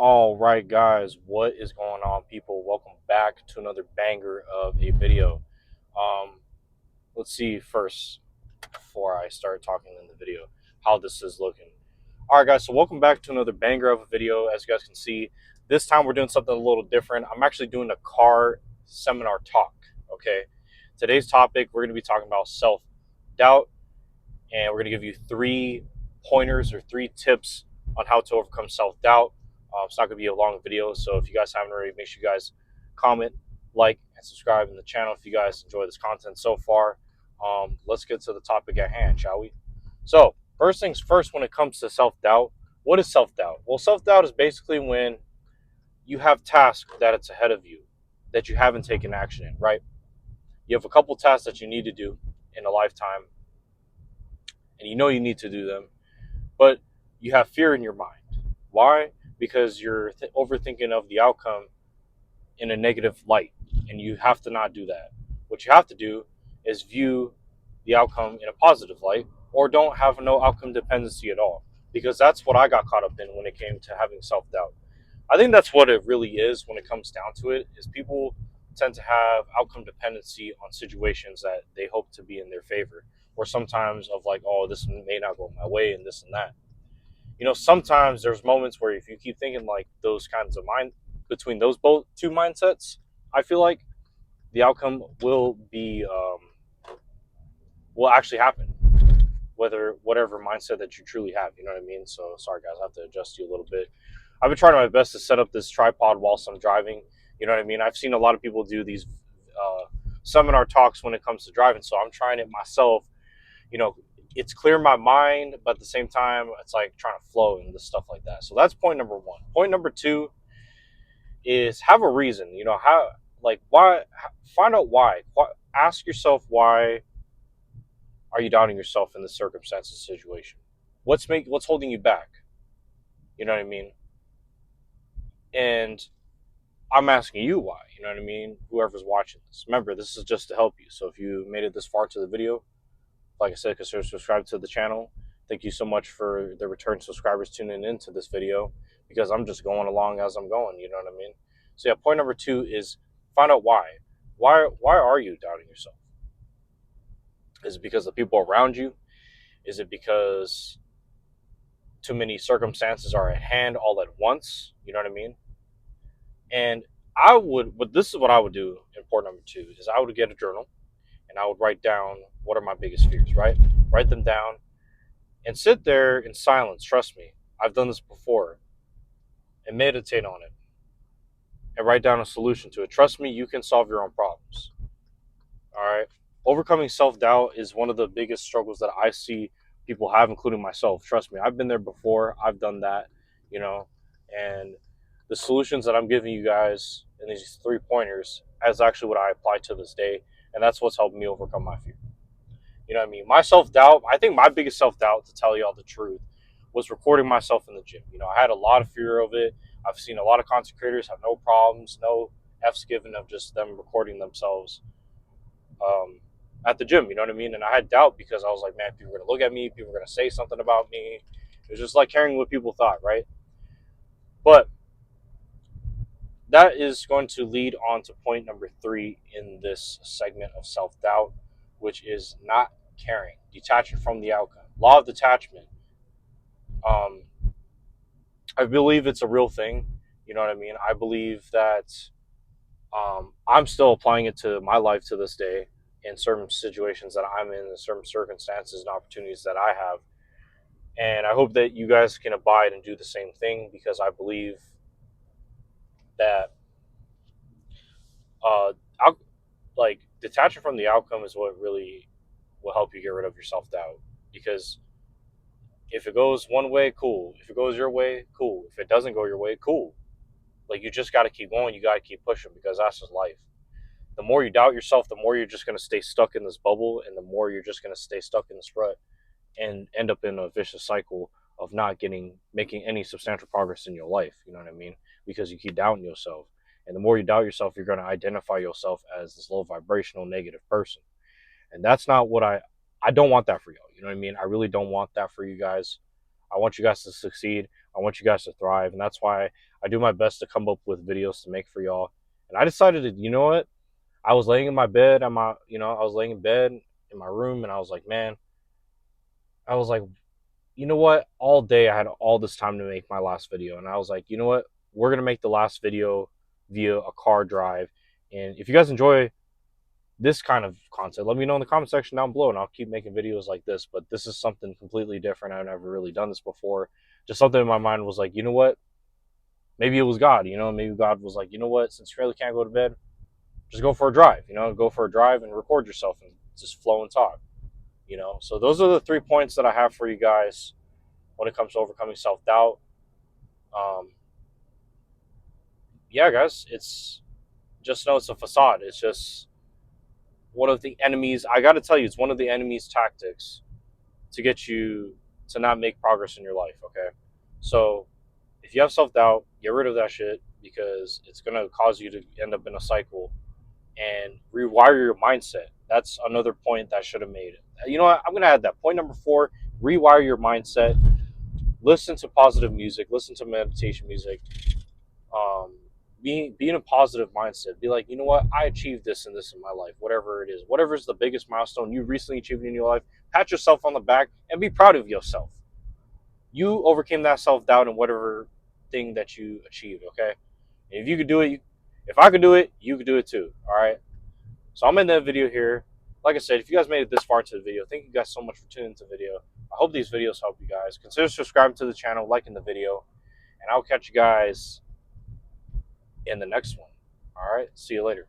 All right, guys, what is going on, people? Welcome back to another banger of a video. Um, let's see first, before I start talking in the video, how this is looking. All right, guys, so welcome back to another banger of a video. As you guys can see, this time we're doing something a little different. I'm actually doing a car seminar talk, okay? Today's topic, we're going to be talking about self-doubt, and we're going to give you 3 pointers or 3 tips on how to overcome self-doubt. It's not going to be a long video, so if you guys haven't already, make sure you guys comment, like, and subscribe in the channel if you guys enjoy this content so far. Let's get to the topic at hand, shall we? So, first things first, when it comes to self-doubt, what is self-doubt? Well, self-doubt is basically when you have tasks that it's ahead of you that you haven't taken action in, right? You have a couple tasks that you need to do in a lifetime, and you know you need to do them, but you have fear in your mind. Why? Because you're overthinking of the outcome in a negative light, and you have to not do that. What you have to do is view the outcome in a positive light, or don't have no outcome dependency at all, because that's what I got caught up in when it came to having self-doubt. I think that's what it really is when it comes down to it, is people tend to have outcome dependency on situations that they hope to be in their favor, or sometimes of like, oh, this may not go my way and this and that. Sometimes there's moments where if you keep thinking like those kinds of mind between those both two mindsets, I feel like the outcome will actually happen, whether whatever mindset that you truly have. You know what I mean? So sorry guys, I have to adjust you a little bit. I've been trying my best to set up this tripod whilst I'm driving. You know what I mean? I've seen a lot of people do these seminar talks when it comes to driving, so I'm trying it myself. You know, it's clear my mind, but at the same time, it's like trying to flow and this stuff like that. So that's point number one. Point number two is have a reason. How, like, why? Find out why. Ask yourself, why are you doubting yourself in this circumstance and situation? What's holding you back? You know what I mean? And I'm asking you why. You know what I mean? Whoever's watching this, remember, this is just to help you. So if you made it this far to the video, like I said, consider subscribing to the channel. Thank you so much for the return subscribers tuning into this video, because I'm just going along as I'm going. You know what I mean? So yeah, point number two is find out why. Why are you doubting yourself? Is it because the people around you? Is it because too many circumstances are at hand all at once? You know what I mean? And but this is what I would do in point number two, is I would get a journal and I would write down what are my biggest fears, right? Write them down and sit there in silence. Trust me, I've done this before, and meditate on it and write down a solution to it. Trust me, you can solve your own problems. All right. Overcoming self doubt is one of the biggest struggles that I see people have, including myself. Trust me, I've been there before. I've done that, you know, and the solutions that I'm giving you guys in these 3 pointers is actually what I apply to this day. And that's what's helped me overcome my fear. You know what I mean? My self doubt, I think my biggest self doubt, to tell you all the truth, was recording myself in the gym. I had a lot of fear of it. I've seen a lot of content creators have no problems, no F's given of just them recording themselves um, at the gym. You know what I mean? And I had doubt because I was like, man, people are going to look at me. People are going to say something about me. It was just like caring what people thought, right? But that is going to lead on to point number 3 in this segment of self doubt, which is not caring, detaching from the outcome. Law of detachment. Um, I believe it's a real thing. You know what I mean? I believe that I'm still applying it to my life to this day in certain situations that I'm in certain circumstances and opportunities that I have. And I hope that you guys can abide and do the same thing, because I believe that uh, like detaching from the outcome is what really will help you get rid of your self doubt. Because if it goes one way, cool. If it goes your way, cool. If it doesn't go your way, cool. Like, you just got to keep going. You got to keep pushing, because that's just life. The more you doubt yourself, the more you're just going to stay stuck in this bubble, and the more you're just going to stay stuck in this rut and end up in a vicious cycle of not making any substantial progress in your life. You know what I mean? Because you keep doubting yourself. And the more you doubt yourself, you're going to identify yourself as this low vibrational negative person. And that's not what I don't want that for y'all. You know what I mean? I really don't want that for you guys. I want you guys to succeed. I want you guys to thrive, and that's why I do my best to come up with videos to make for y'all. And I decided to, you know what? I was laying in my bed, I was laying in bed in my room, and I was like, man, I was like, you know what? All day I had all this time to make my last video, and I was like, you know what? We're gonna make the last video via a car drive. And if you guys enjoy this kind of content, let me know in the comment section down below, and I'll keep making videos like this. But this is something completely different. I've never really done this before. Just something in my mind was like, you know what? Maybe it was God. Maybe God was like, you know what? Since you really can't go to bed, just go for a drive. Go for a drive and record yourself and just flow and talk. So those are the 3 points that I have for you guys when it comes to overcoming self-doubt. um yeah, guys, it's just know it's a facade. It's just one of the enemies. I got to tell you, it's one of the enemy's tactics to get you to not make progress in your life. Okay, so if you have self-doubt, get rid of that shit, because it's going to cause you to end up in a cycle. And rewire your mindset. That's another point that I should have made. You know what? I'm going to add that. Point number 4, rewire your mindset. Listen to positive music. Listen to meditation music. Um, be in a positive mindset. Be like, you know what? I achieved this and this in my life, whatever it is. Whatever is the biggest milestone you recently achieved in your life, pat yourself on the back and be proud of yourself. You overcame that self-doubt in whatever thing that you achieved, okay? And if you could do it, if I could do it, you could do it too, all right? So I'm in that video here. Like I said, if you guys made it this far into the video, thank you guys so much for tuning into the video. I hope these videos help you guys. Consider subscribing to the channel, liking the video, and I'll catch you guys in the next one. All right, see you later.